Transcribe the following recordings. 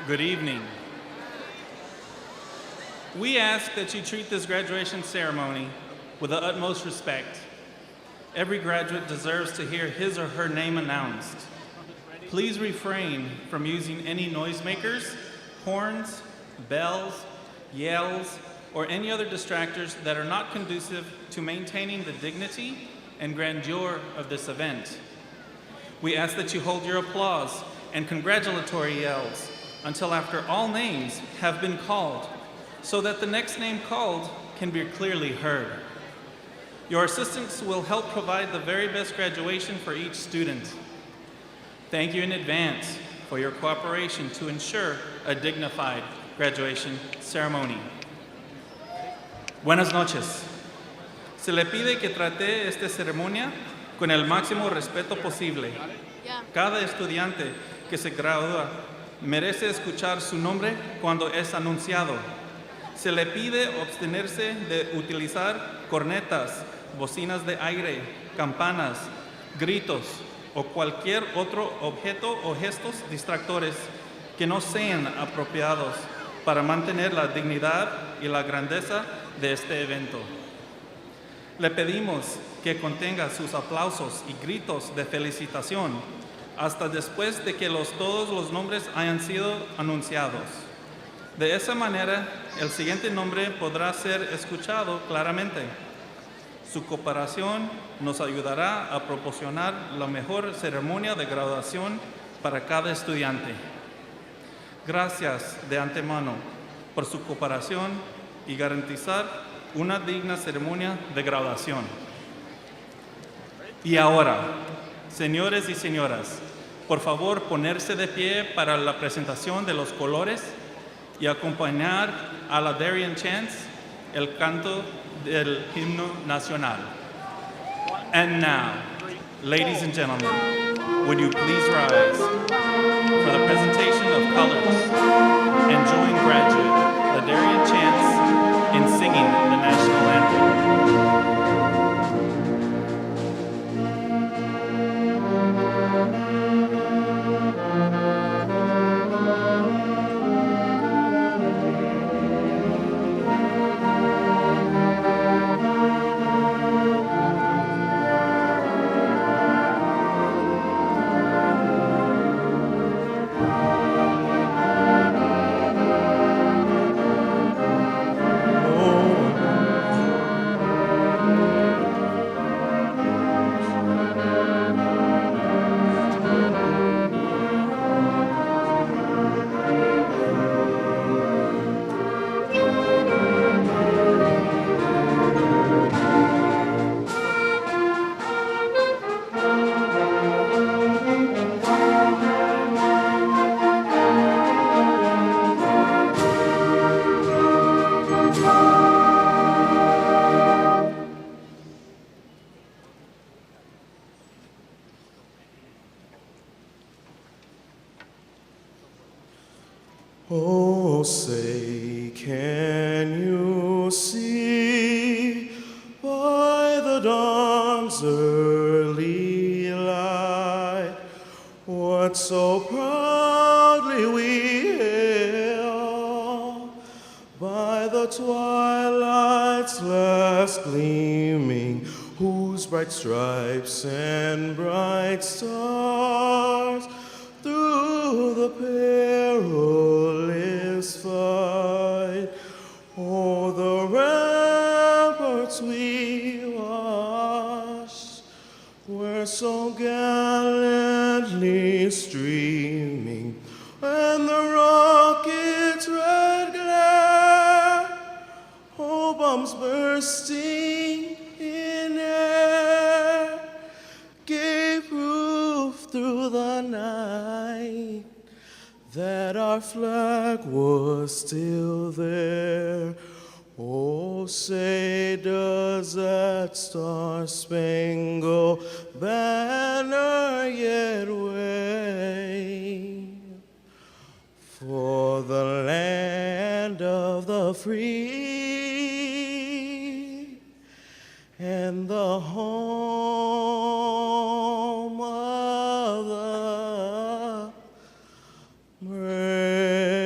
Good evening. We ask that you treat this graduation ceremony with the utmost respect. Every graduate deserves to hear his or her name announced. Please refrain from using any noisemakers, horns, bells, yells, or any other distractors that are not conducive to maintaining the dignity and grandeur of this event. We ask that you hold your applause and congratulatory yells until after all names have been called, so that the next name called can be clearly heard. Your assistants will help provide the very best graduation for each student. Thank you in advance for your cooperation to ensure a dignified graduation ceremony. Buenas noches. Se le pide que trate esta ceremonia con el máximo respeto posible. Cada estudiante que se gradúa merece escuchar su nombre cuando es anunciado. Se le pide abstenerse de utilizar cornetas, bocinas de aire, campanas, gritos o cualquier otro objeto o gestos distractores que no sean apropiados para mantener la dignidad y la grandeza de este evento. Le pedimos que contenga sus aplausos y gritos de felicitación hasta después de que todos los nombres hayan sido anunciados. De esa manera, el siguiente nombre podrá ser escuchado claramente. Su cooperación nos ayudará a proporcionar la mejor ceremonia de graduación para cada estudiante. Gracias de antemano por su cooperación y garantizar una digna ceremonia de graduación. Y ahora, señores y señoras, por favor ponerse de pie para la presentación de los colores y acompañar a la Darien Chants el canto del himno nacional. And now, ladies and gentlemen, would you please rise for the presentation of colors and join graduate, the Darien Chants, in singing the national anthem. Oh, say, can you see by the dawn's early light what so proudly we hail by the twilight's last gleaming, whose bright stripes and bright stars through the perilous fight, o'er the ramparts we watched, were so gallantly streaming, and the rocket's red glare, oh, bombs bursting in air, gave proof through the night that our flag was still there. Oh, say, does that star-spangled banner yet wave for the land of the free and the home of the brave?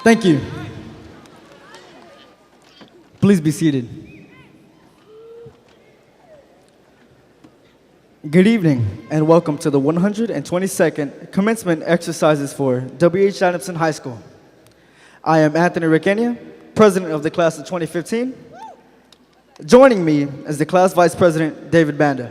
Thank you. Please be seated. Good evening, and welcome to the 122nd Commencement exercises for W.H. Adamson High School. I am Anthony Rickenia, President of the class of 2015. Joining me is the class Vice President, David Banda.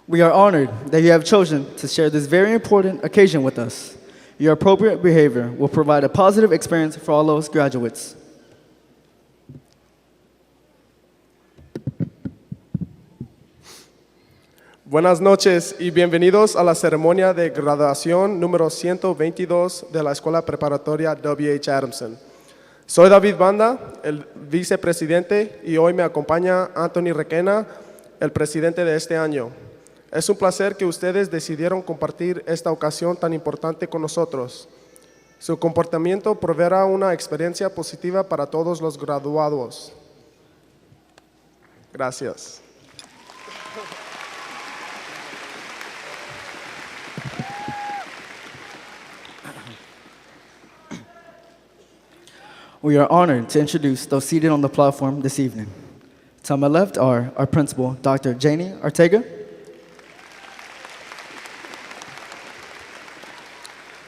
We are honored that you have chosen to share this very important occasion with us. Your appropriate behavior will provide a positive experience for all those graduates. Buenas noches y bienvenidos a la ceremonia de graduación número 122 de la Escuela Preparatoria W.H. Adamson. Soy David Banda, el vicepresidente, y hoy me acompaña Anthony Requena, el presidente de este año. Es un placer que ustedes decidieron compartir esta ocasión tan importante con nosotros. Su comportamiento proveerá una experiencia positiva para todos los graduados. Gracias. We are honored to introduce those seated on the platform this evening. To my left are our principal, Dr. Janie Ortega,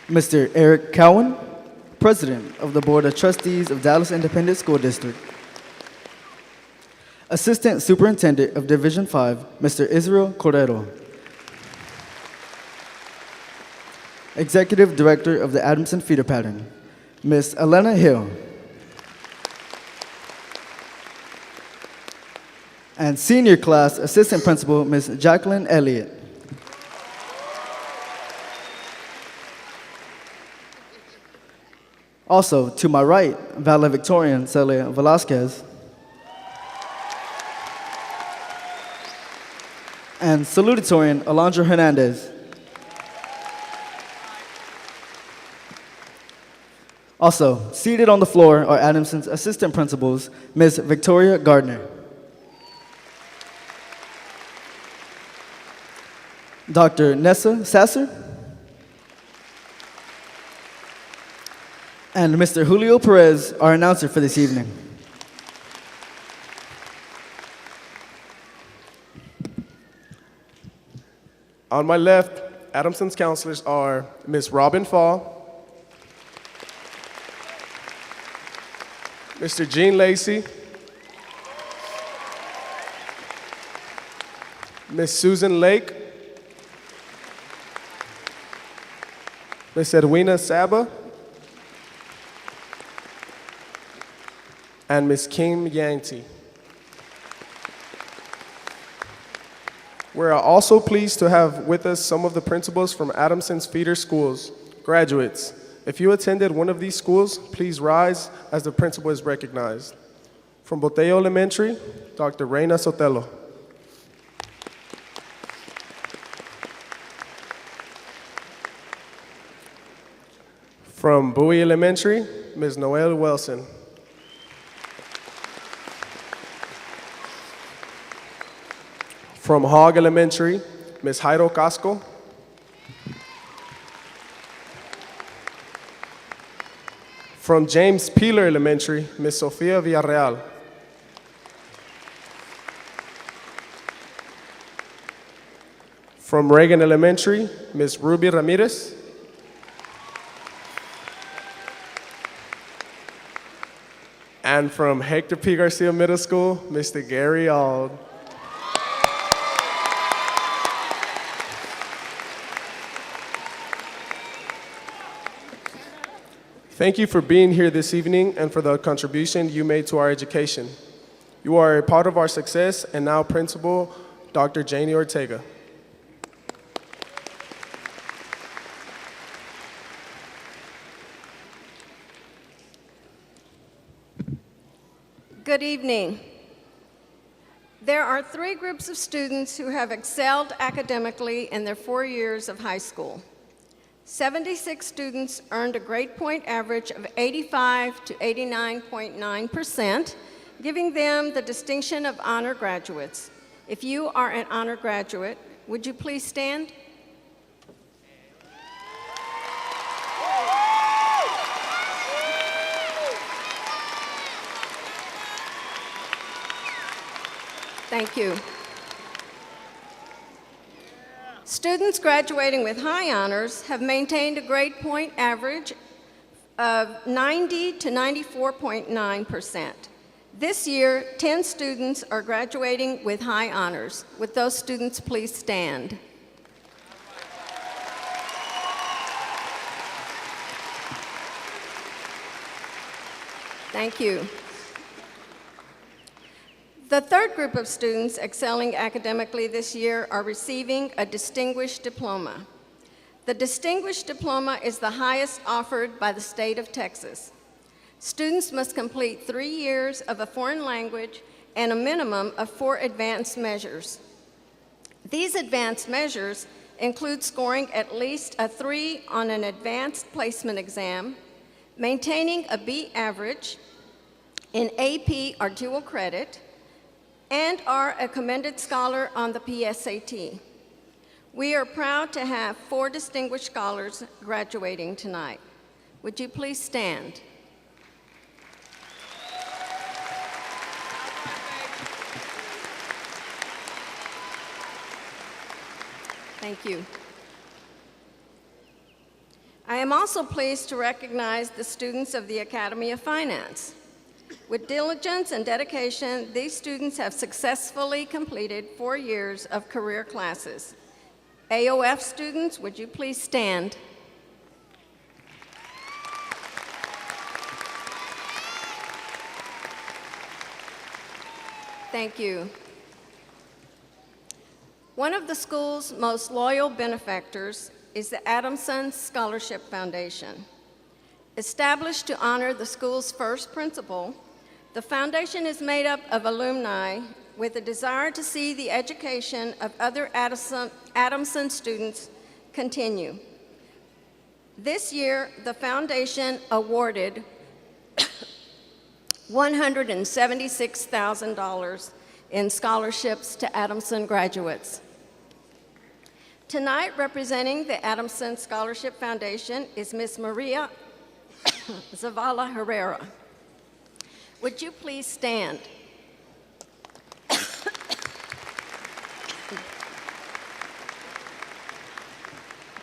Mr. Eric Cowan, President of the Board of Trustees of Dallas Independent School District, Assistant Superintendent of Division 5, Mr. Israel Cordero, Executive Director of the Adamson Feeder Pattern, Ms. Elena Hill, and Senior Class Assistant Principal, Ms. Jacqueline Elliott. Also, to my right, Valedictorian Celia Velasquez, and Salutatorian Alondra Hernandez. Also, seated on the floor are Adamson's assistant principals, Ms. Victoria Gardner, Dr. Nessa Sasser, and Mr. Julio Perez, our announcer for this evening. On my left, Adamson's counselors are Ms. Robin Fall, Mr. Gene Lacey, Ms. Susan Lake, Ms. Edwina Saba, and Ms. Kim Yancey. We are also pleased to have with us some of the principals from Adamson's feeder schools. Graduates, if you attended one of these schools, please rise as the principal is recognized. From Botello Elementary, Dr. Reina Sotelo. From Bowie Elementary, Ms. Noelle Wilson. From Hogg Elementary, Ms. Jairo Casco. From James Peeler Elementary, Ms. Sofia Villarreal. From Reagan Elementary, Ms. Ruby Ramirez. And from Hector P. Garcia Middle School, Mr. Gary Auld. Thank you for being here this evening and for the contribution you made to our education. You are a part of our success, and now Principal Dr. Janie Ortega. Good evening. There are 3 groups of students who have excelled academically in their 4 years of high school. 76 students earned a grade point average of 85 to 89.9%, giving them the distinction of honor graduates. If you are an honor graduate, Would you please stand? Thank you. Students graduating with high honors have maintained a grade point average of 90 to 94.9%. This year, 10 students are graduating with high honors. Would those students please stand? Thank you. The third group of students excelling academically this year are receiving a distinguished diploma. The distinguished diploma is the highest offered by the state of Texas. Students must complete 3 years of a foreign language and a minimum of 4 advanced measures. These advanced measures include scoring at least a 3 on an advanced placement exam, maintaining a B average in AP or dual credit, and are a commended scholar on the PSAT. We are proud to have 4 distinguished scholars graduating tonight. Would you please stand? Thank you. I am also pleased to recognize the students of the Academy of Finance. With diligence and dedication, these students have successfully completed 4 years of career classes. AOF students, would you please stand? Thank you. One of the school's most loyal benefactors is the Adamson Scholarship Foundation. Established to honor the school's first principal, the foundation is made up of alumni with a desire to see the education of other Adamson students continue. This year, the foundation awarded $176,000 in scholarships to Adamson graduates. Tonight, representing the Adamson Scholarship Foundation is Ms. Maria Zavala Herrera. Would you please stand?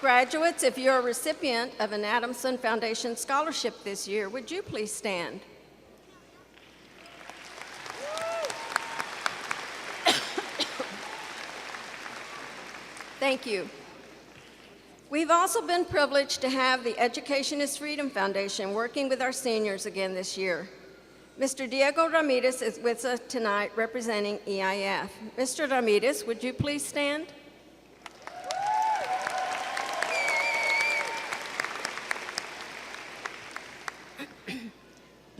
Graduates, if you're a recipient of an Adamson Foundation scholarship this year, would you please stand? Thank you. We've also been privileged to have the Education is Freedom Foundation working with our seniors again this year. Mr. Diego Ramirez is with us tonight representing EIF. Mr. Ramirez, would you please stand?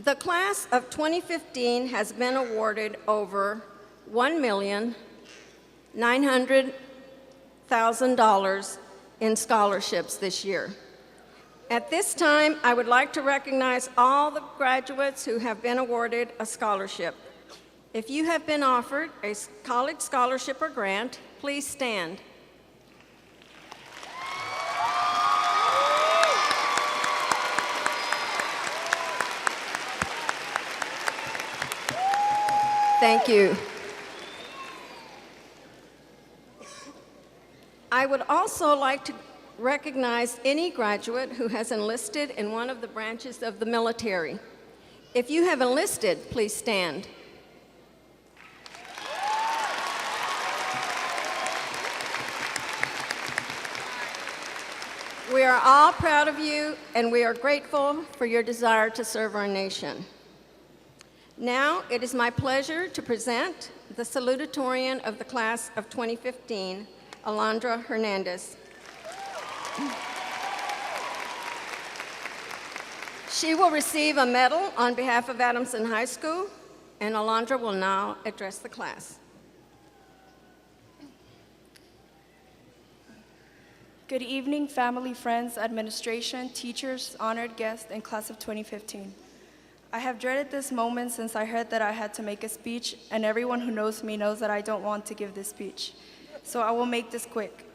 The class of 2015 has been awarded over $1,900,000 in scholarships this year. At this time, I would like to recognize all the graduates who have been awarded a scholarship. If you have been offered a college scholarship or grant, please stand. Thank you. I would also like to recognize any graduate who has enlisted in one of the branches of the military. If you have enlisted, please stand. We are all proud of you, and we are grateful for your desire to serve our nation. Now, it is my pleasure to present the salutatorian of the class of 2015, Alondra Hernandez. She will receive a medal on behalf of Adamson High School, and Alondra will now address the class. Good evening, family, friends, administration, teachers, honored guests, and class of 2015. I have dreaded this moment since I heard that I had to make a speech, and everyone who knows me knows that I don't want to give this speech. so I will make this quick.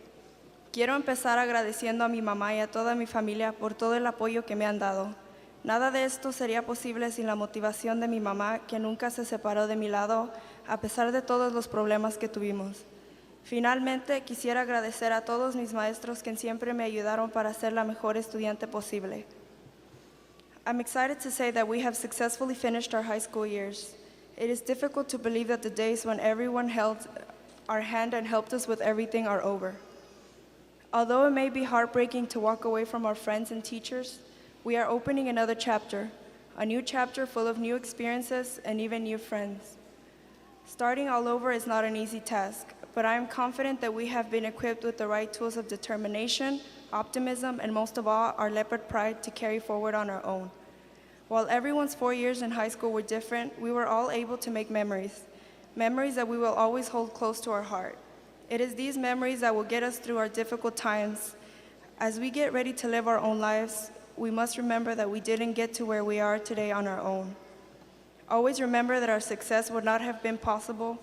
Quiero empezar agradeciendo a mi mamá y a toda mi familia por todo el apoyo que me han dado. Nada de esto sería posible sin la motivación de mi mamá, que nunca se separó de mi lado a pesar de todos los problemas que tuvimos. Finalmente, quisiera agradecer a todos mis maestros que siempre me ayudaron para ser la mejor estudiante posible. I'm excited to say that we have successfully finished our high school years. It is difficult to believe that the days when everyone held our hand and helped us with everything are over. Although it may be heartbreaking to walk away from our friends and teachers, we are opening another chapter, a new chapter full of new experiences and even new friends. Starting all over is not an easy task, but I am confident that we have been equipped with the right tools of determination, optimism, and most of all, our leopard pride to carry forward on our own. While everyone's 4 years in high school were different, we were all able to make memories, memories that we will always hold close to our heart. It is these memories that will get us through our difficult times. As we get ready to live our own lives, we must remember that we didn't get to where we are today on our own. Always remember that our success would not have been possible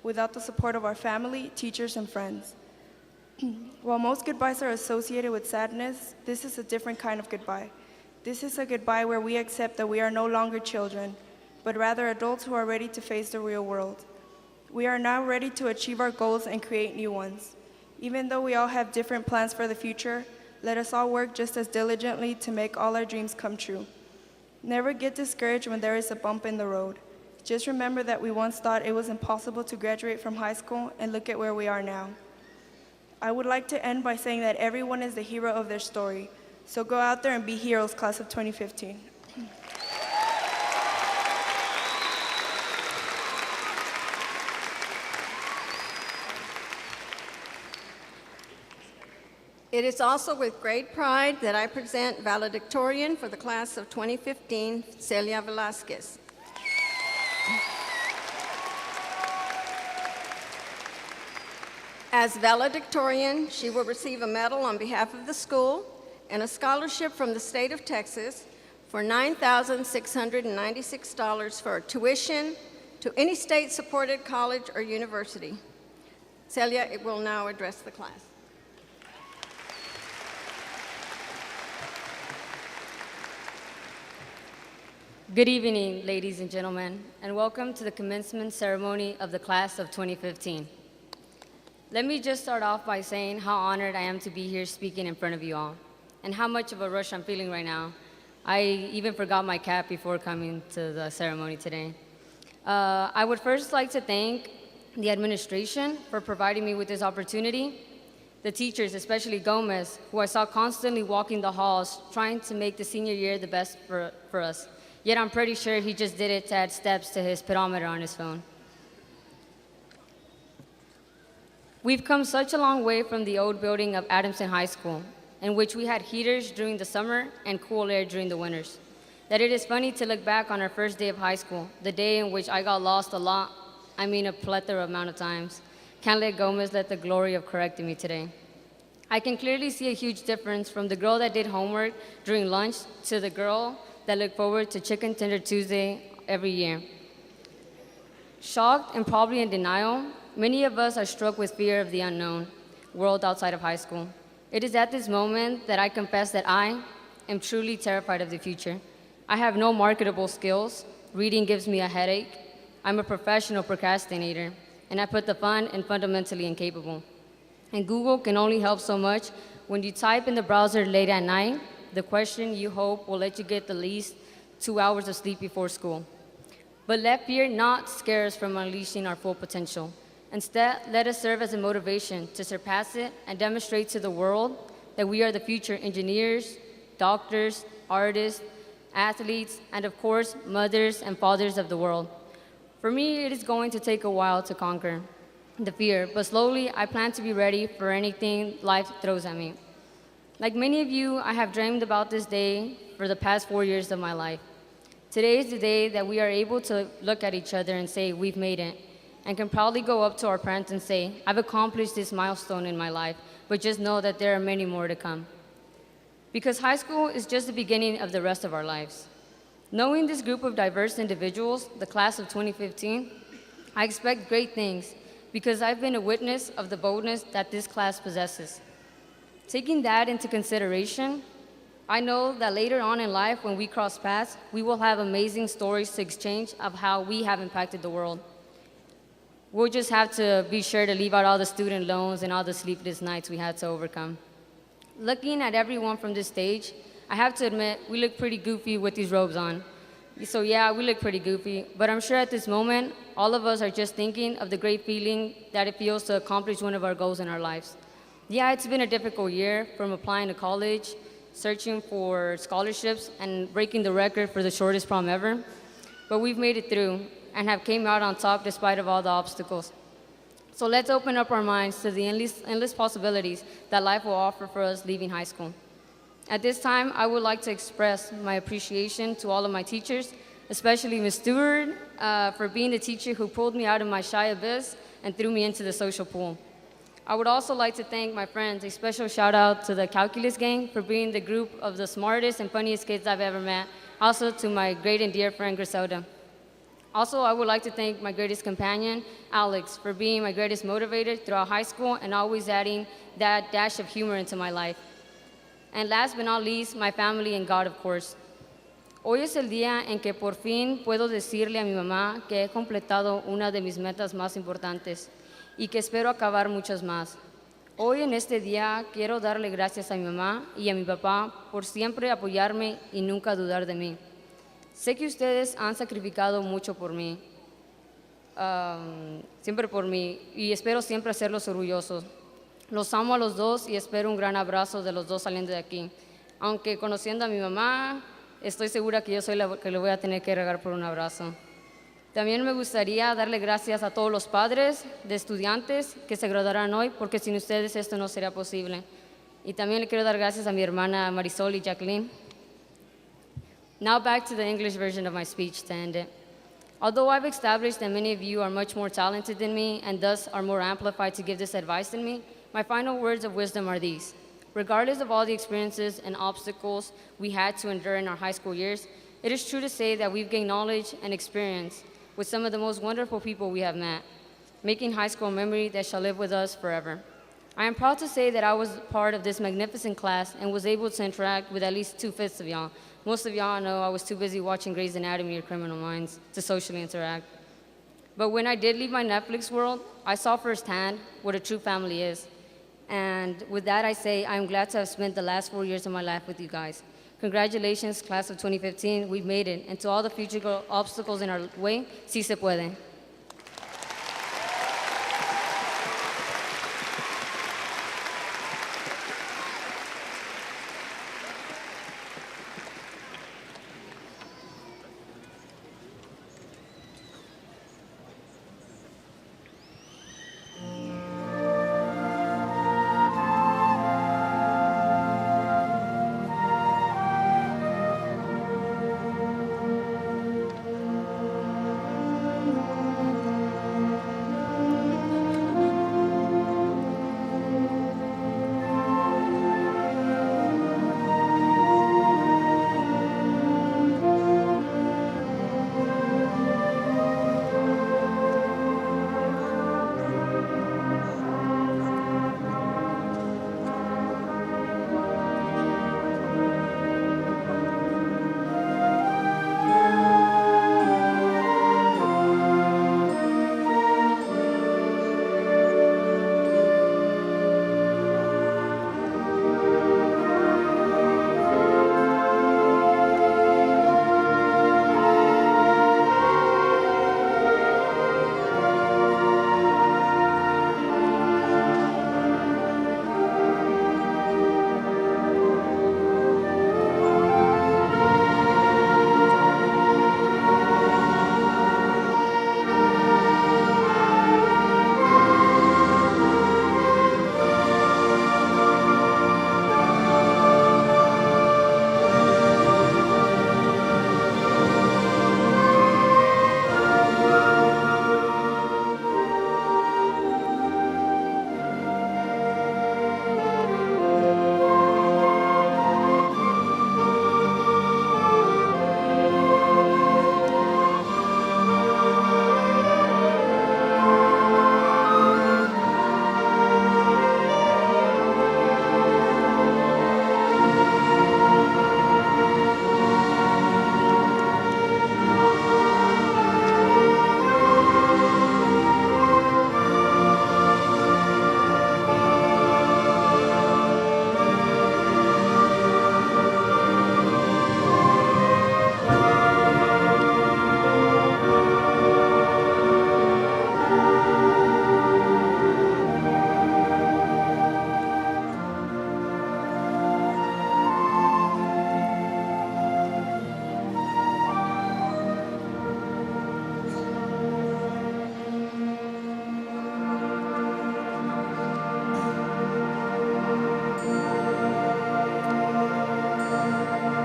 without the support of our family, teachers, and friends. While most goodbyes are associated with sadness, this is a different kind of goodbye. This is a goodbye where we accept that we are no longer children, but rather adults who are ready to face the real world. We are now ready to achieve our goals and create new ones. Even though we all have different plans for the future, let us all work just as diligently to make all our dreams come true. Never get discouraged when there is a bump in the road. Just remember that we once thought it was impossible to graduate from high school, and look at where we are now. I would like to end by saying that everyone is the hero of their story. So go out there and be heroes, class of 2015. It is also with great pride that I present Valedictorian for the class of 2015, Celia Velasquez. As valedictorian, she will receive a medal on behalf of the school and a scholarship from the state of Texas for $9,696 for tuition to any state-supported college or university. Celia will now address the class. Good evening, ladies and gentlemen, and welcome to the commencement ceremony of the class of 2015. Let me just start off by saying how honored I am to be here speaking in front of you all, and how much of a rush I'm feeling right now. I even forgot my cap before coming to the ceremony today. I would first like to thank the administration for providing me with this opportunity, the teachers, especially Gomez, who I saw constantly walking the halls trying to make the senior year the best for us. Yet I'm pretty sure he just did it to add steps to his pedometer on his phone. We've come such a long way from the old building of Adamson High School, in which we had heaters during the summer and cool air during the winters, that it is funny to look back on our first day of high school, the day in which I got lost a plethora amount of times. Can't let Gomez let the glory of correcting me today. I can clearly see a huge difference from the girl that did homework during lunch to the girl that looked forward to Chicken Tender Tuesday every year. Shocked and probably in denial, many of us are struck with fear of the unknown world outside of high school. It is at this moment that I confess that I am truly terrified of the future. I have no marketable skills. Reading gives me a headache. I'm a professional procrastinator, and I put the fun in fundamentally incapable. And Google can only help so much. When you type in the browser late at night, the question you hope will let you get the least 2 hours of sleep before school. But let fear not scare us from unleashing our full potential. Instead, let us serve as a motivation to surpass it and demonstrate to the world that we are the future engineers, doctors, artists, athletes, and of course, mothers and fathers of the world. For me, it is going to take a while to conquer the fear, but slowly I plan to be ready for anything life throws at me. Like many of you, I have dreamed about this day for the past 4 years of my life. Today is the day that we are able to look at each other and say, we've made it, and can proudly go up to our parents and say, I've accomplished this milestone in my life, but just know that there are many more to come. Because high school is just the beginning of the rest of our lives. Knowing this group of diverse individuals, the class of 2015, I expect great things, because I've been a witness of the boldness that this class possesses. Taking that into consideration, I know that later on in life, when we cross paths, we will have amazing stories to exchange of how we have impacted the world. We'll just have to be sure to leave out all the student loans and all the sleepless nights we had to overcome. Looking at everyone from this stage, I have to admit, we look pretty goofy with these robes on. So yeah, we look pretty goofy, but I'm sure at this moment, all of us are just thinking of the great feeling that it feels to accomplish one of our goals in our lives. Yeah, it's been a difficult year, from applying to college, searching for scholarships, and breaking the record for the shortest prom ever. But we've made it through and have came out on top despite of all the obstacles. So let's open up our minds to the endless possibilities that life will offer for us leaving high school. At this time, I would like to express my appreciation to all of my teachers, especially Ms. Stewart, for being the teacher who pulled me out of my shy abyss and threw me into the social pool. I would also like to thank my friends. A special shout out to the Calculus gang for being the group of the smartest and funniest kids I've ever met. Also to my great and dear friend, Griselda. Also, I would like to thank my greatest companion, Alex, for being my greatest motivator throughout high school and always adding that dash of humor into my life. And last but not least, my family and God, of course. Hoy es el día en que por fin puedo decirle a mi mamá que he completado una de mis metas más importantes y que espero acabar muchas más. Hoy en este día quiero darle gracias a mi mamá y a mi papá por siempre apoyarme y nunca dudar de mí. Sé que ustedes han sacrificado mucho por mí, siempre por mí, y espero siempre hacerlos orgullosos. Los amo a los dos y espero un gran abrazo de los dos saliendo de aquí. Aunque conociendo a mi mamá, estoy segura que yo soy la que le voy a tener que regar por un abrazo. También me gustaría darle gracias a todos los padres de estudiantes que se graduarán hoy, porque sin ustedes esto no sería posible. Y también le quiero dar gracias a mi hermana Marisol y Jacqueline. Now back to the English version of my speech to end it. Although I've established that many of you are much more talented than me and thus are more amplified to give this advice than me, my final words of wisdom are these. Regardless of all the experiences and obstacles we had to endure in our high school years, it is true to say that we've gained knowledge and experience with some of the most wonderful people we have met, making high school a memory that shall live with us forever. I am proud to say that I was part of this magnificent class and was able to interact with at least 2/5 of y'all. Most of y'all know I was too busy watching Grey's Anatomy or Criminal Minds to socially interact. But when I did leave my Netflix world, I saw firsthand what a true family is. And with that, I say I'm glad to have spent the last 4 years of my life with you guys. Congratulations, class of 2015. We've made it. And to all the future obstacles in our way, sí se puede.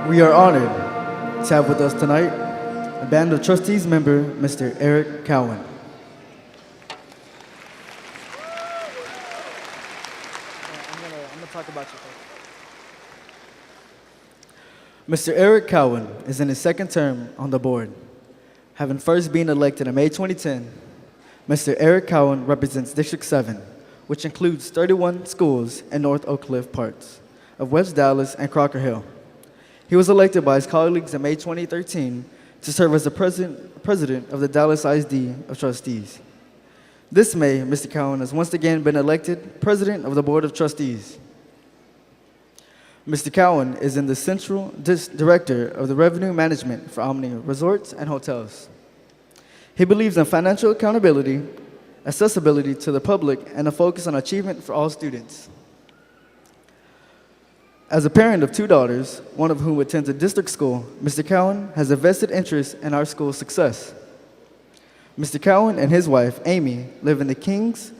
We are honored to have with us tonight a Band of Trustees member, Mr. Eric Cowan. I'm gonna talk about you first. Mr. Eric Cowan is in his second term on the board. Having first been elected in May 2010, Mr. Eric Cowan represents District 7, which includes 31 schools in North Oak Cliff parts of West Dallas and Crocker Hill. He was elected by his colleagues in May 2013 to serve as the president of the Dallas ISD of Trustees. This May, Mr. Cowan has once again been elected president of the Board of Trustees. Mr. Cowan is in the Central Director of the Revenue Management for Omni Resorts and Hotels. He believes in financial accountability, accessibility to the public, and a focus on achievement for all students. As a parent of 2 daughters, one of whom attends a district school, Mr. Cowan has a vested interest in our school's success. Mr. Cowan and his wife, Amy, live in the Kings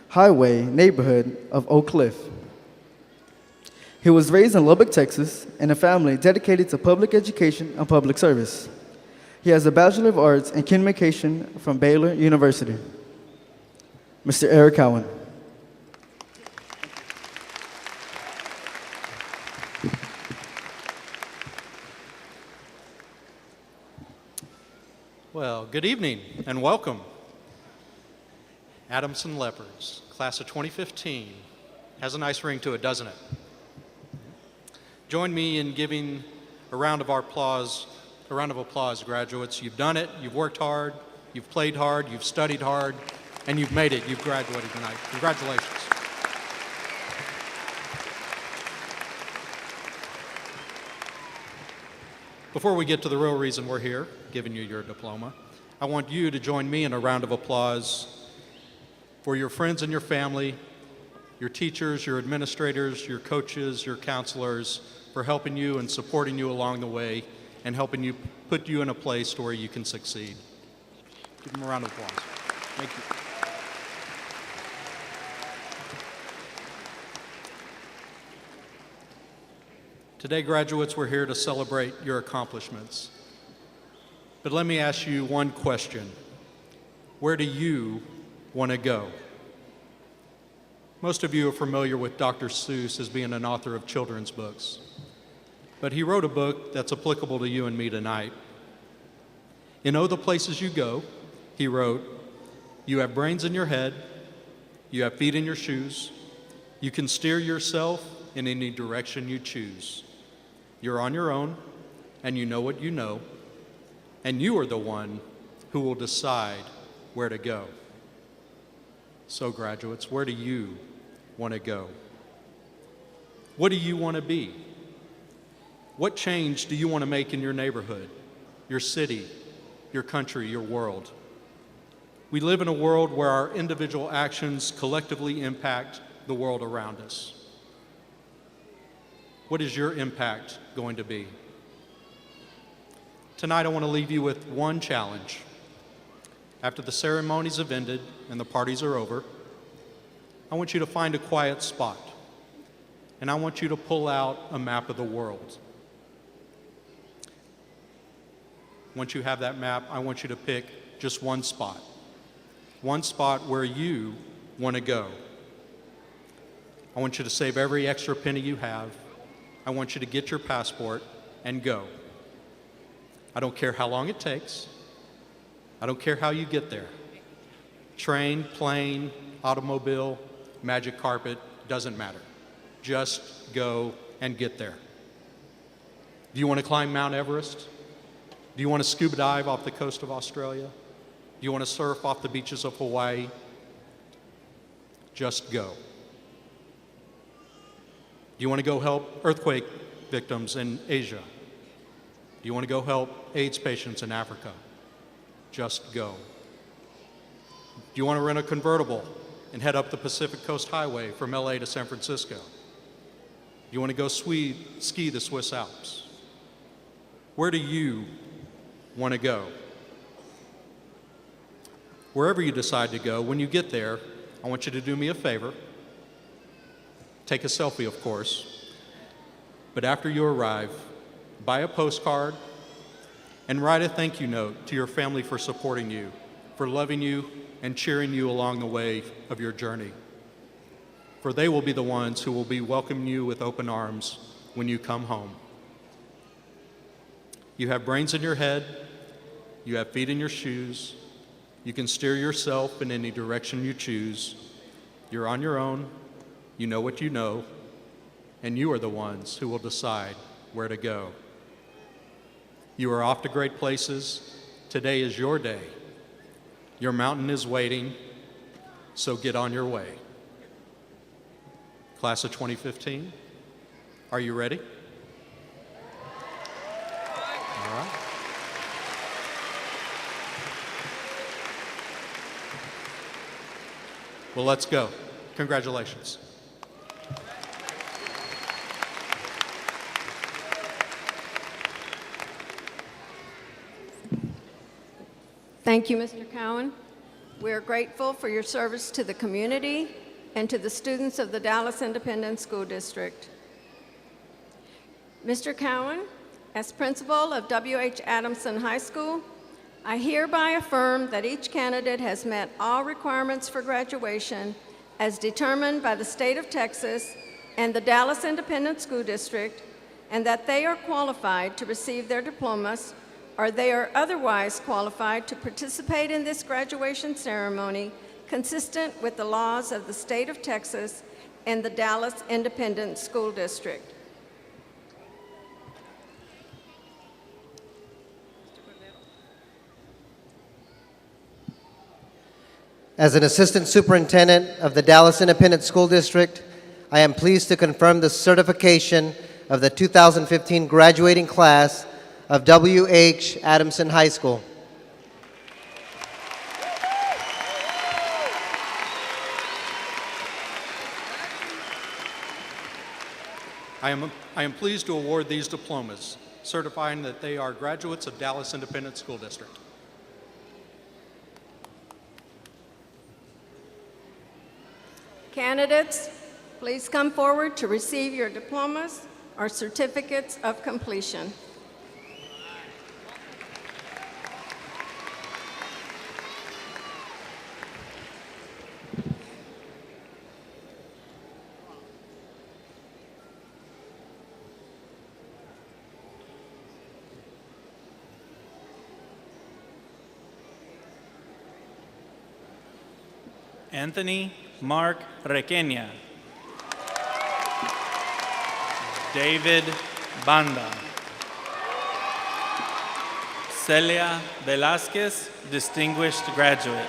Highway neighborhood of Oak Cliff. He was raised in Lubbock, Texas, in a family dedicated to public education and public service. He has a Bachelor of Arts in Communication from Baylor University. Mr. Eric Cowan. Well, good evening and welcome. Adamson Leopards, class of 2015. Has a nice ring to it, doesn't it? Join me in giving a round of applause, graduates. You've done it, you've worked hard, you've played hard, you've studied hard, and you've made it. You've graduated tonight. Congratulations. Before we get to the real reason we're here, giving you your diploma, I want you to join me in a round of applause for your friends and your family, your teachers, your administrators, your coaches, your counselors, for helping you and supporting you along the way and helping you put you in a place where you can succeed. Give them a round of applause. Thank you. Today, graduates, we're here to celebrate your accomplishments. But let me ask you one question. Where do you want to go? Most of you are familiar with Dr. Seuss as being an author of children's books. But he wrote a book that's applicable to you and me tonight. In Oh, the Places You Go, he wrote, "You have brains in your head, you have feet in your shoes, you can steer yourself in any direction you choose. You're on your own, and you know what you know, and you are the one who will decide where to go." So, graduates, where do you want to go? What do you want to be? What change do you want to make in your neighborhood, your city, your country, your world? We live in a world where our individual actions collectively impact the world around us. What is your impact going to be? Tonight, I want to leave you with one challenge. After the ceremonies have ended and the parties are over, I want you to find a quiet spot, and I want you to pull out a map of the world. Once you have that map, I want you to pick just one spot where you want to go. I want you to save every extra penny you have. I want you to get your passport and go. I don't care how long it takes. I don't care how you get there. Train, plane, automobile, magic carpet, doesn't matter. Just go and get there. Do you want to climb Mount Everest? Do you want to scuba dive off the coast of Australia? Do you want to surf off the beaches of Hawaii? Just go. Do you want to go help earthquake victims in Asia? Do you want to go help AIDS patients in Africa? Just go. Do you want to rent a convertible and head up the Pacific Coast Highway from LA to San Francisco? Do you want to go ski the Swiss Alps? Where do you want to go? Wherever you decide to go, when you get there, I want you to do me a favor. Take a selfie, of course. But after you arrive, buy a postcard, and write a thank you note to your family for supporting you, for loving you, and cheering you along the way of your journey. For they will be the ones who will be welcoming you with open arms when you come home. You have brains in your head, you have feet in your shoes, you can steer yourself in any direction you choose. You're on your own, you know what you know, and you are the ones who will decide where to go. You are off to great places. Today is your day. Your mountain is waiting, so get on your way. Class of 2015, are you ready? All right. Well, let's go. Congratulations. Thank you, Mr. Cowan. We are grateful for your service to the community and to the students of the Dallas Independent School District. Mr. Cowan, as principal of W.H. Adamson High School, I hereby affirm that each candidate has met all requirements for graduation as determined by the state of Texas and the Dallas Independent School District, and that they are qualified to receive their diplomas, or they are otherwise qualified to participate in this graduation ceremony consistent with the laws of the state of Texas and the Dallas Independent School District. As an Assistant Superintendent of the Dallas Independent School District, I am pleased to confirm the certification of the 2015 graduating class of W.H. Adamson High School. I am pleased to award these diplomas, certifying that they are graduates of Dallas Independent School District. Candidates, please come forward to receive your diplomas or certificates of completion. Anthony Mark Requena. David Banda. Celia Velázquez, distinguished graduate.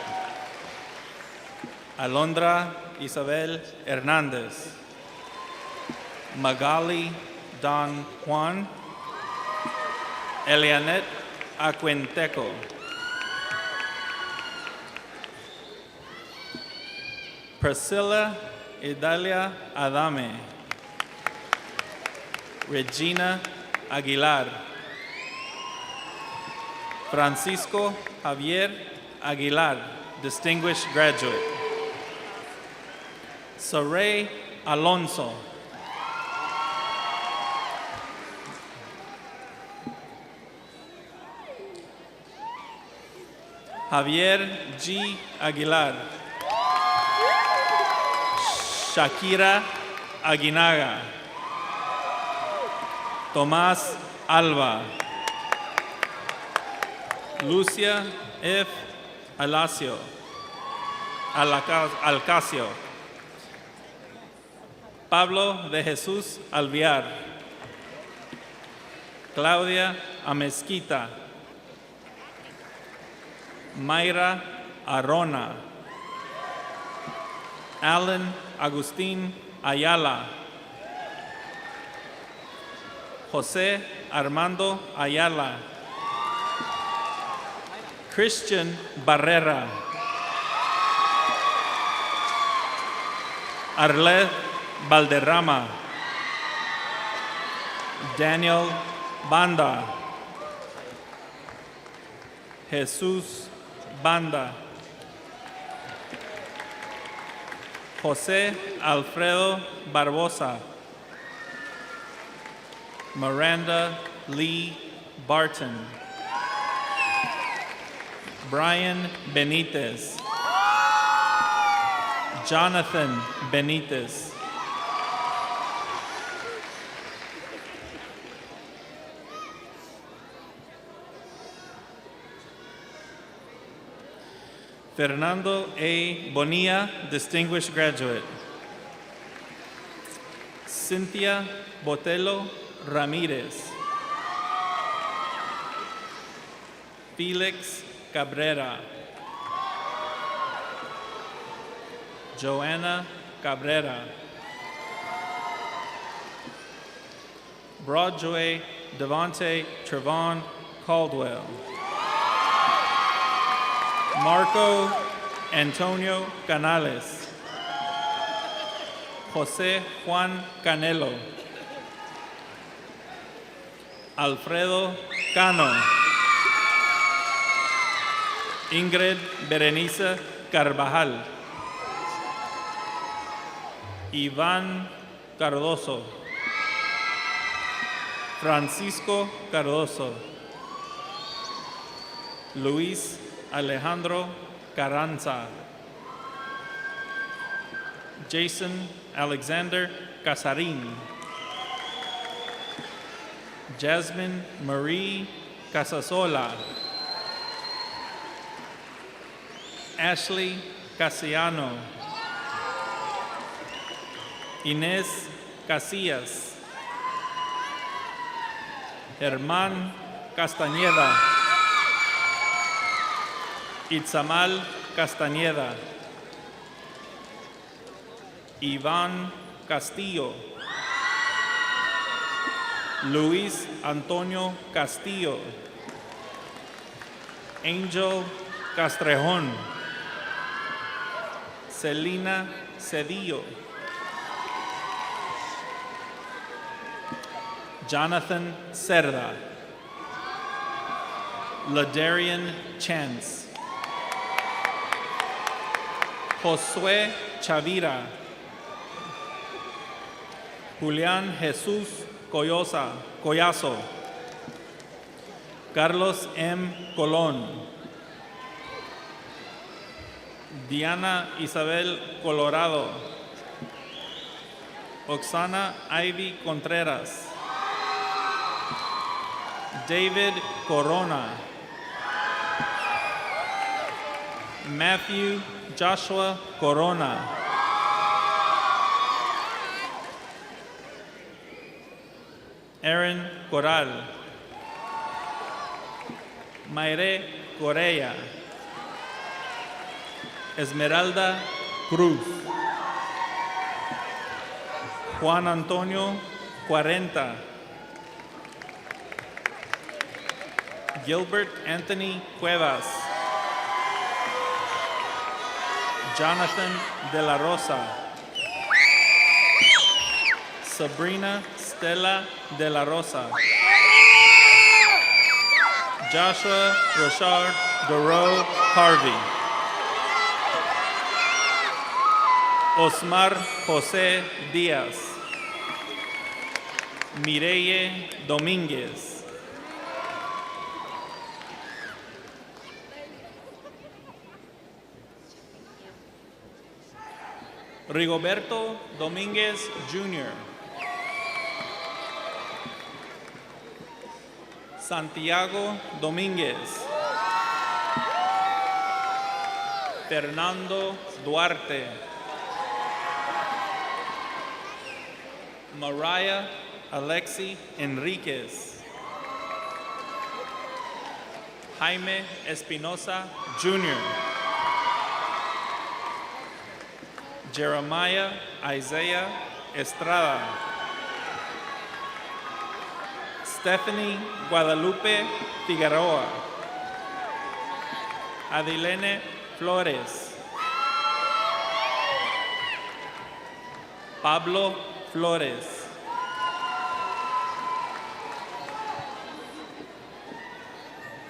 Alondra Isabel Hernández. Magali Don Juan. Elianet Acuenteco. Priscilla Idalia Adame. Regina Aguilar. Francisco Javier Aguilar, distinguished graduate. Saray Alonso. Javier G. Aguilar. Shakira Aguinaga. Tomás Alba. Lucia F. Alacio. Alcacio. Pablo de Jesús Alviar. Claudia Amezquita. Mayra Arona. Alan Agustín Ayala. José Armando Ayala. Christian Barrera. Arlet Valderrama. Daniel Banda. Jesús Banda. José Alfredo Barbosa. Miranda Lee Barton. Brian Benitez. Jonathan Benitez. Fernando A. Bonilla, Distinguished Graduate. Cynthia Botello Ramirez. Felix Cabrera. Joanna Cabrera. Broadway Devontae Trevon Caldwell. Marco Antonio Canales. José Juan Canelo. Alfredo Cano. Ingrid Berenice Carvajal. Iván Cardoso. Francisco Cardoso. Luis Alejandro Carranza. Jason Alexander Casarín. Jasmine Marie Casasola. Ashley Casiano. Inés Casillas. Germán Castañeda. Itzamal Castañeda. Iván Castillo. Luis Antonio Castillo. Angel Castrejón. Celina Cedillo. Jonathan Cerda. Ladarian Chance. Josué Chavira. Julián Jesús Collazo. Carlos M. Colón. Diana Isabel Colorado. Oxana Ivy Contreras. David Corona. Matthew Joshua Corona. Aaron Coral. Mayre Correa. Esmeralda Cruz. Juan Antonio 40. Gilbert Anthony Cuevas. Jonathan De La Rosa. Sabrina Stella De La Rosa. Joshua Rashard Duro Harvey. Osmar José Díaz. Mireille Domínguez. Rigoberto Domínguez Jr. Santiago Domínguez. Fernando Duarte. Mariah Alexi Enriquez. Jaime Espinosa Jr. Jeremiah Isaiah Estrada. Stephanie Guadalupe Figueroa. Adilene Flores. Pablo Flores.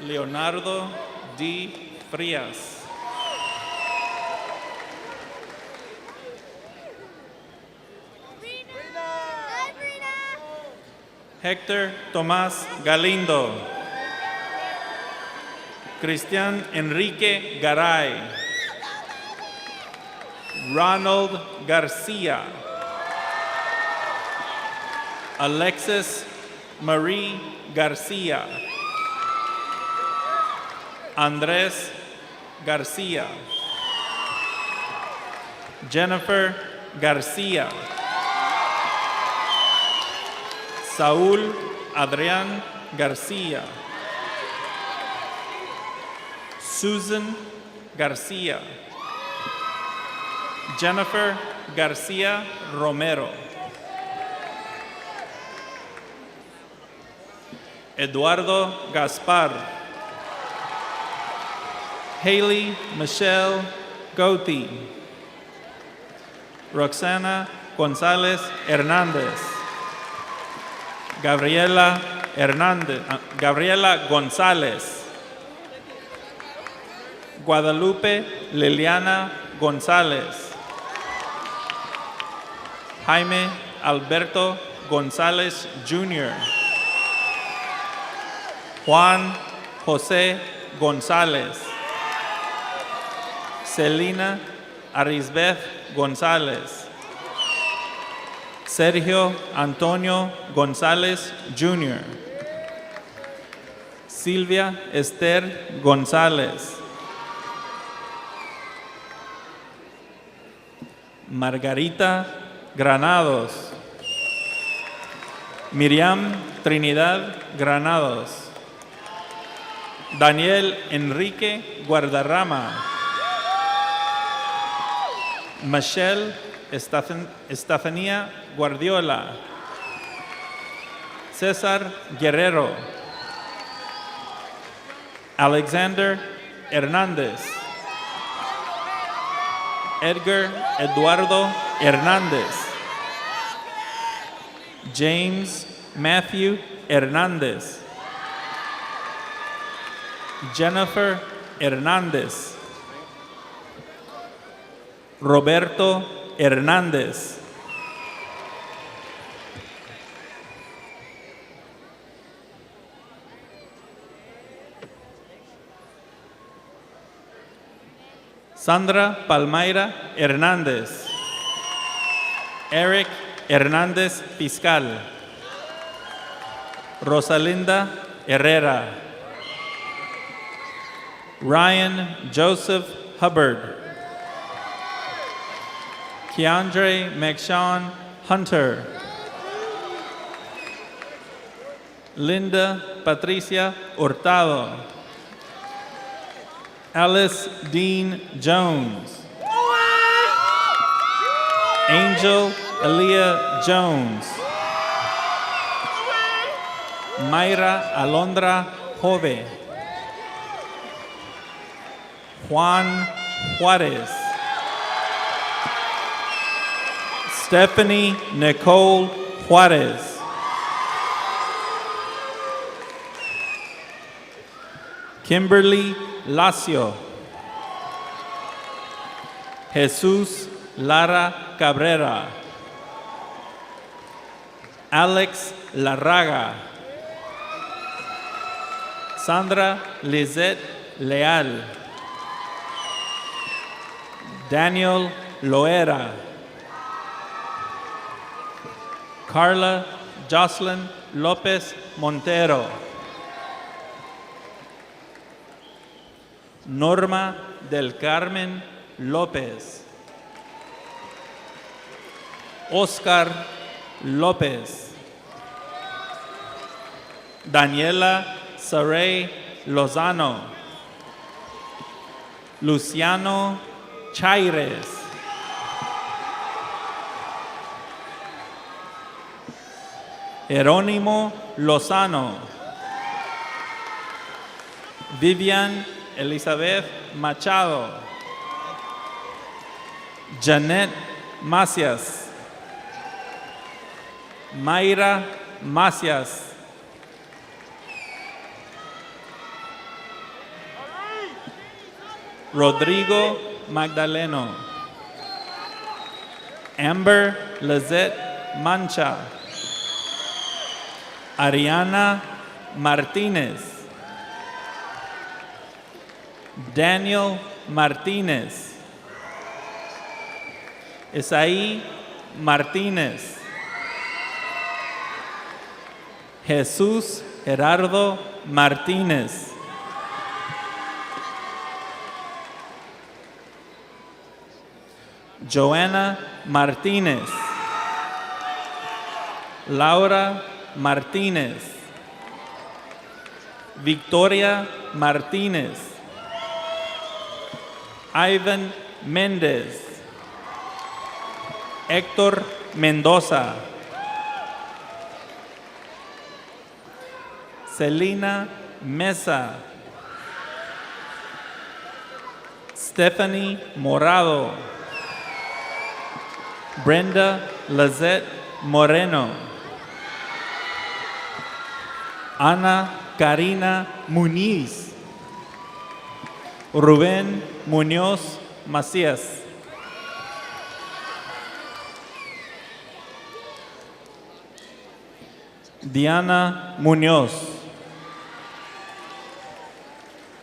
Leonardo D. Frias. Héctor Tomás Galindo. Cristian Enrique Garay. Ronald Garcia. Alexis Marie Garcia. Andrés Garcia. Jennifer Garcia. Saúl Adrián Garcia. Susan Garcia. Jennifer Garcia Romero. Eduardo Gaspar. Haley Michelle Goti. Roxana González Hernández. Gabriela González. Guadalupe Liliana González. Jaime Alberto González Jr. Juan José González. Celina Arisbeth González. Sergio Antonio González Jr. Silvia Esther González. Margarita Granados. Miriam Trinidad Granados. Daniel Enrique Guardarrama. Michelle Estefanía Guardiola. César Guerrero. Alexander Hernández. Edgar Eduardo Hernández. James Matthew Hernández. Jennifer Hernández. Roberto Hernández. Sandra Palmaira Hernández. Eric Hernández Fiscal. Rosalinda Herrera. Ryan Joseph Hubbard. Keandre McShawn Hunter. Linda Patricia Hurtado. Alice Dean Jones. Angel Aaliyah Jones. Mayra Alondra Jove. Juan Juarez. Stephanie Nicole Juarez. Kimberly Lacio. Jesus Lara Cabrera. Alex Larraga. Sandra Lizette Leal. Daniel Loera. Carla Jocelyn Lopez Montero. Norma del Carmen López. Oscar López. Daniela Saray Lozano. Luciano Chaires. Jerónimo Lozano. Vivian Elizabeth Machado. Janet Macias. Mayra Macias. Rodrigo Magdaleno. Amber Lizette Mancha. Ariana Martínez. Daniel Martínez. Isaí Martínez. Jesús Gerardo Martínez. Joana Martínez. Laura Martínez. Victoria Martínez. Ivan Méndez. Héctor Mendoza. Celina Mesa. Stephanie Morado. Brenda Lizette Moreno. Ana Karina Muniz. Rubén Muñoz Macías. Diana Muñoz.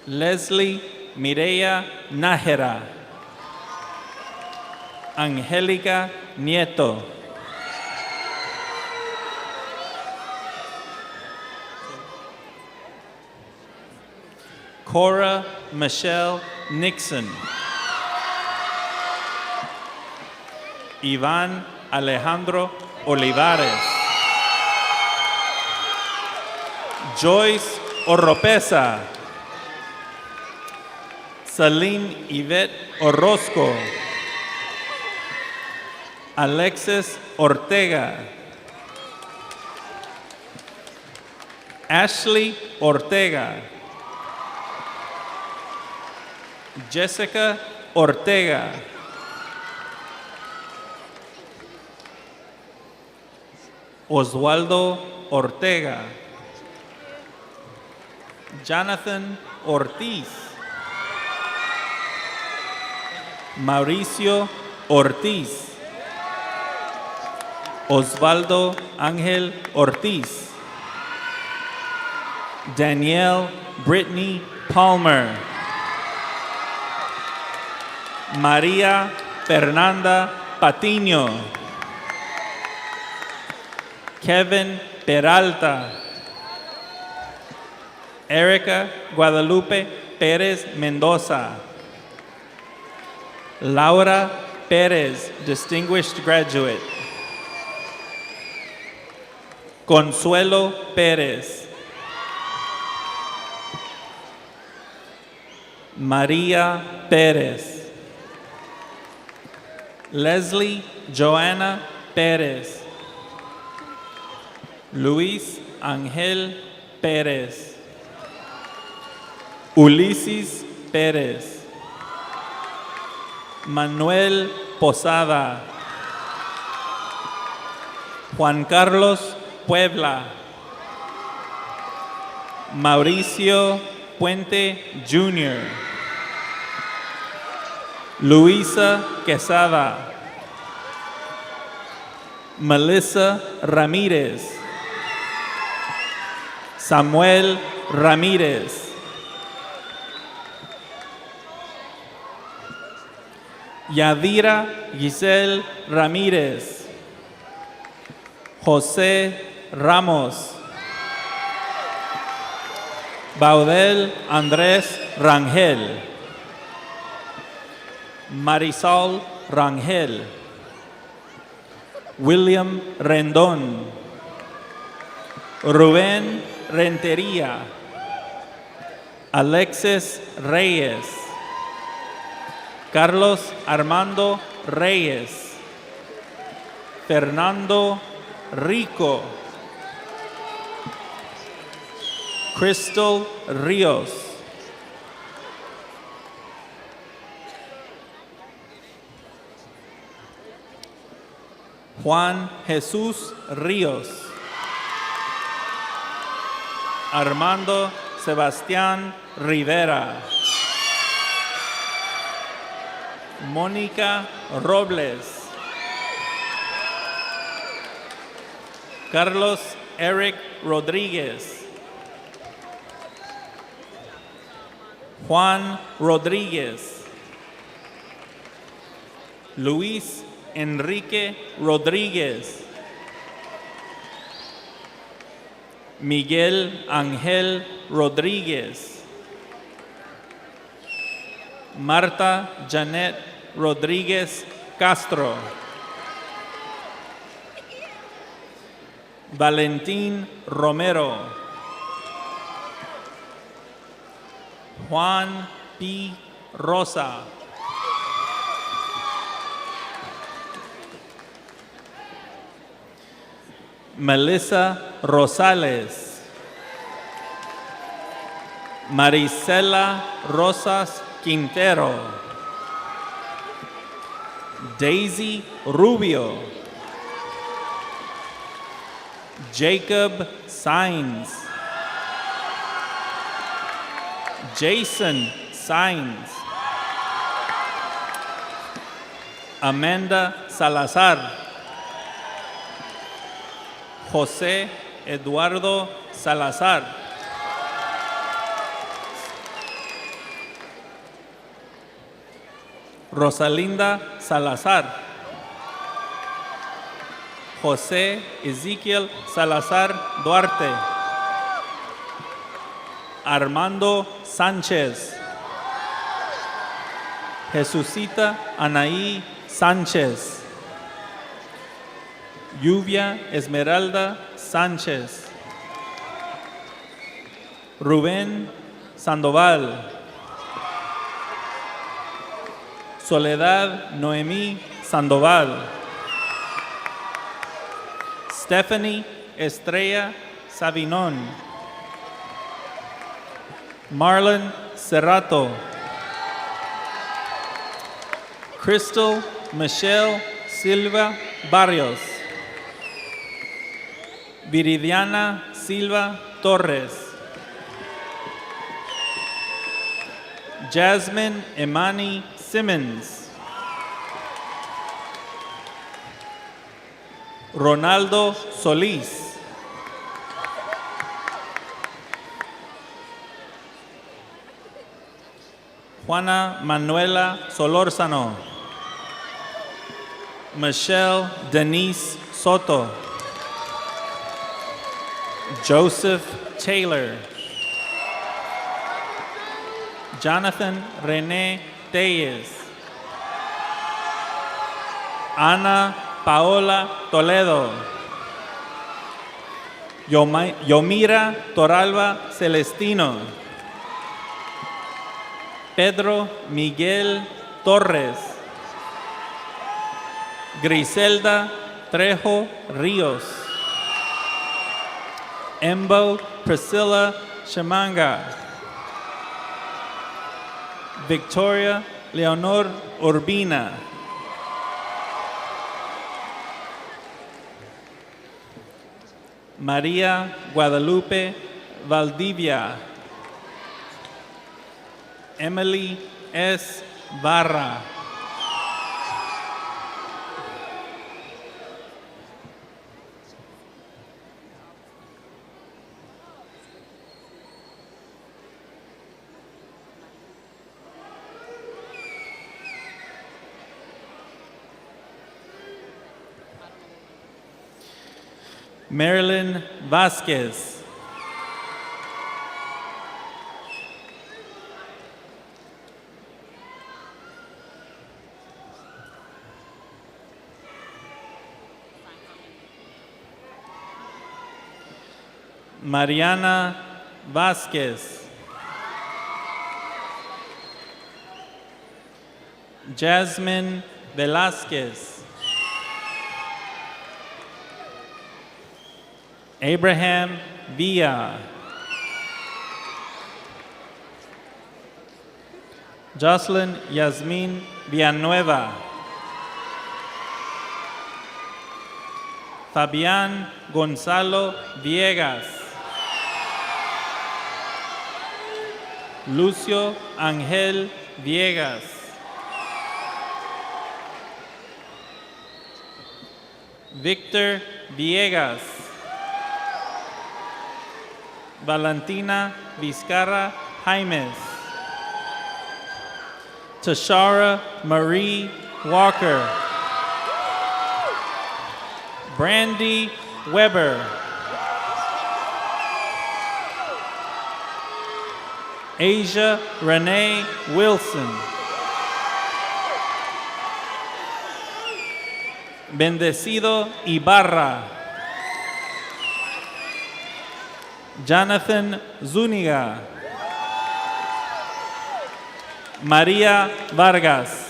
Leslie Mireya Nájera. Angélica Nieto. Cora Michelle Nixon. Iván Alejandro Olivares. Joyce Oropesa. Celine Yvette Orozco. Alexis Ortega. Ashley Ortega. Jessica Ortega. Oswaldo Ortega. Jonathan Ortiz. Mauricio Ortiz. Osvaldo Ángel Ortiz. Danielle Brittany Palmer. María Fernanda Patiño. Kevin Peralta. Erica Guadalupe Pérez Mendoza. Laura Pérez, Distinguished Graduate. Consuelo Pérez. María Pérez. Leslie Joanna Pérez. Luis Ángel Pérez. Ulises Pérez. Manuel Posada. Juan Carlos Puebla. Mauricio Puente Jr. Luisa Quesada. Melissa Ramírez. Samuel Ramírez. Yadira Giselle Ramírez. José Ramos. Baudel Andrés Rangel. Marisol Rangel. William Rendón. Rubén Rentería. Alexis Reyes. Carlos Armando Reyes. Fernando Rico. Crystal Ríos. Juan Jesús Ríos. Armando Sebastián Rivera. Mónica Robles. Carlos Eric Rodriguez. Juan Rodriguez. Luis Enrique Rodriguez. Miguel Ángel Rodriguez. Marta Janet Rodriguez Castro. Valentín Romero. Juan P. Rosa. Melissa Rosales. Marisela Rosas Quintero. Daisy Rubio. Jacob Sainz. Jason Sainz. Amanda Salazar. José Eduardo Salazar. Rosalinda Salazar. José Ezequiel Salazar Duarte. Armando Sánchez. Jesucita Anaí Sánchez. Lluvia Esmeralda Sánchez. Rubén Sandoval. Soledad Noemí Sandoval. Stephanie Estrella Savinón. Marlon Cerrato. Crystal Michelle Silva Barrios. Viridiana Silva Torres. Jasmine Imani Simmons. Ronaldo Solís. Juana Manuela Solórzano. Michelle Denise Soto. Joseph Taylor. Jonathan René Tellez. Ana Paola Toledo. Yomira Toralba Celestino. Pedro Miguel Torres. Griselda Trejo Ríos. Embo Priscilla Chimanga. Victoria Leonor Urbina. María Guadalupe Valdivia. Emily S. Barra. Marilyn Vasquez. Mariana Vasquez. Jasmine Velázquez. Abraham Villa. Jocelyn Yasmin Villanueva. Fabián Gonzalo Viegas. Lucio Ángel Viegas. Victor Viegas. Valentina Vizcarra Jaimes. Tashara Marie Walker. Brandy Weber. Asia Renee Wilson. Bendecido Ibarra. Jonathan Zúñiga. María Vargas.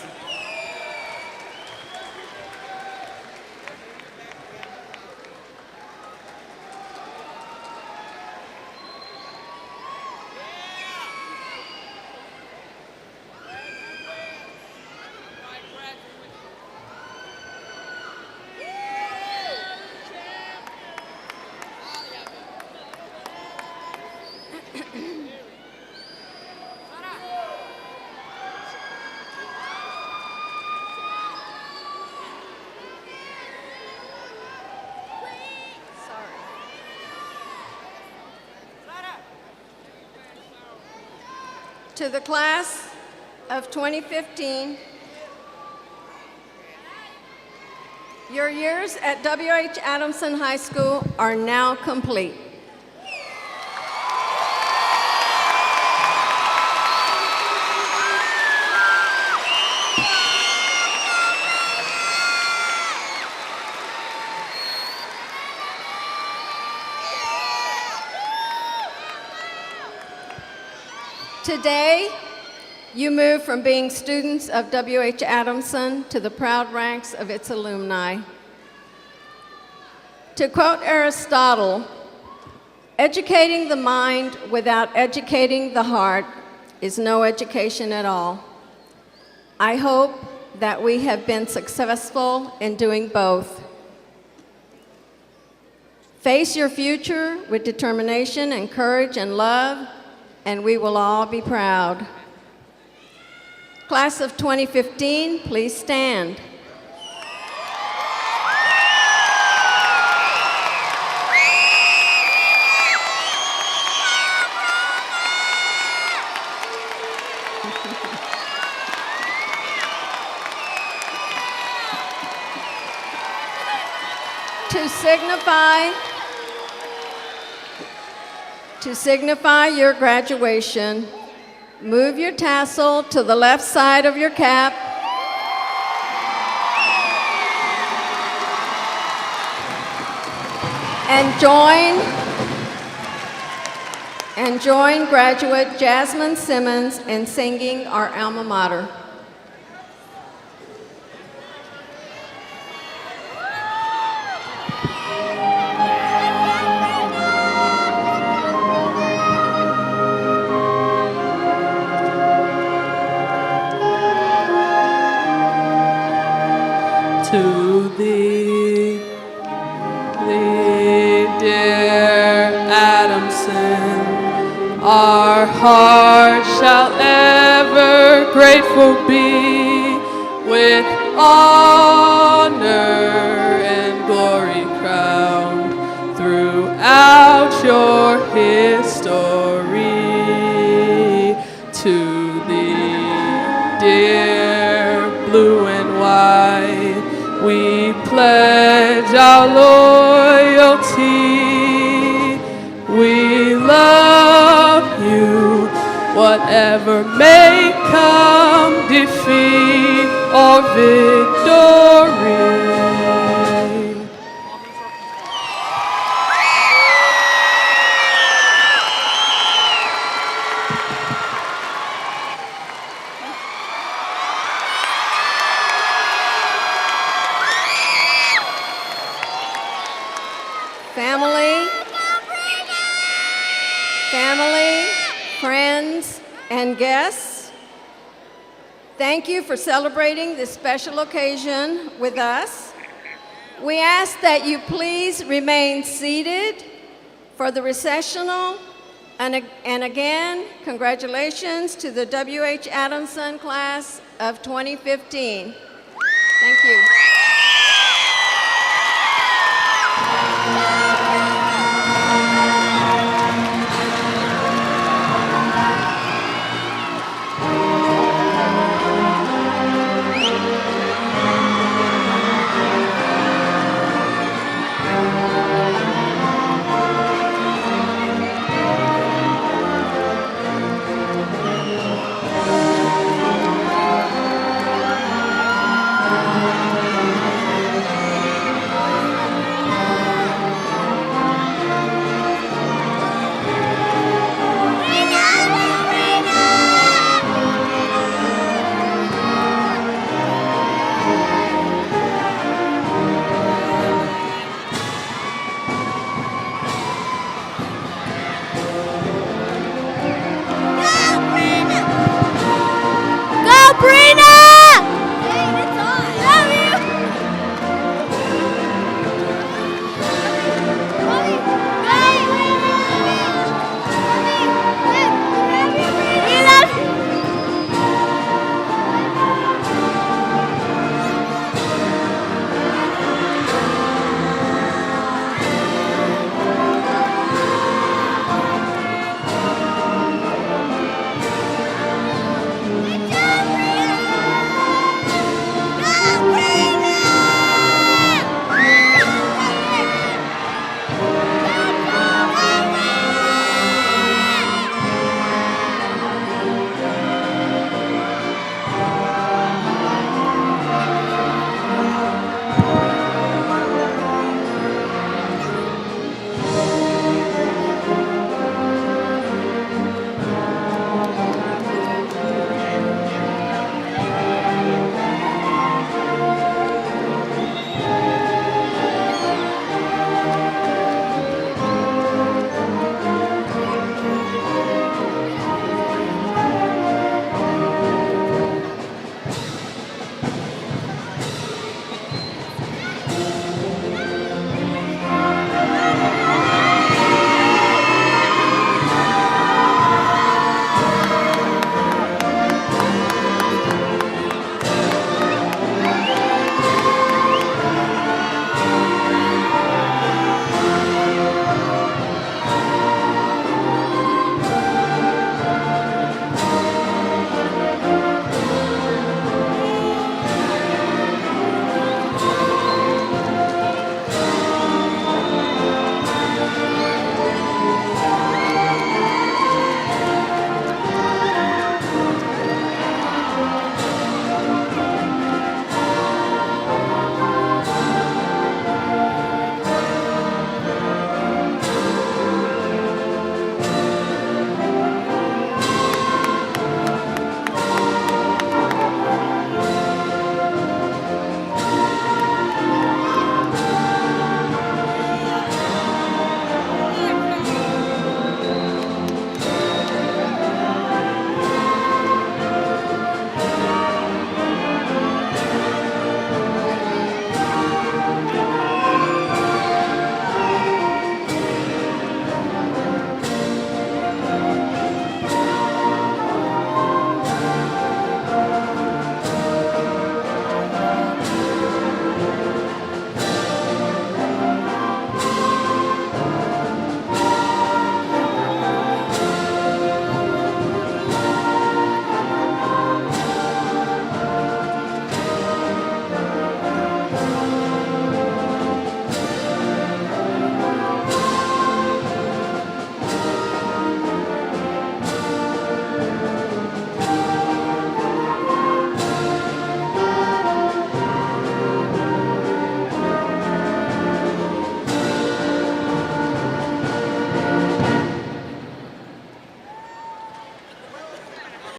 To the class of 2015, your years at W.H. Adamson High School are now complete. Today, you move from being students of W.H. Adamson to the proud ranks of its alumni. To quote Aristotle, educating the mind without educating the heart is no education at all. I hope that we have been successful in doing both. Face your future with determination and courage and love, and we will all be proud. Class of 2015, please stand. To signify your graduation, move your tassel to the left side of your cap and join graduate Jasmine Simmons in singing our alma mater. To thee, dear Adamson, our hearts shall ever grateful be, with honor and glory crowned throughout your history. To thee, dear blue and white, we pledge our loyalty. We love you, whatever may come, defeat or victory. Family, friends, and guests, thank you for celebrating this special occasion with us. We ask that you please remain seated for the recessional, and again, congratulations to the W.H. Adamson class of 2015. Thank you.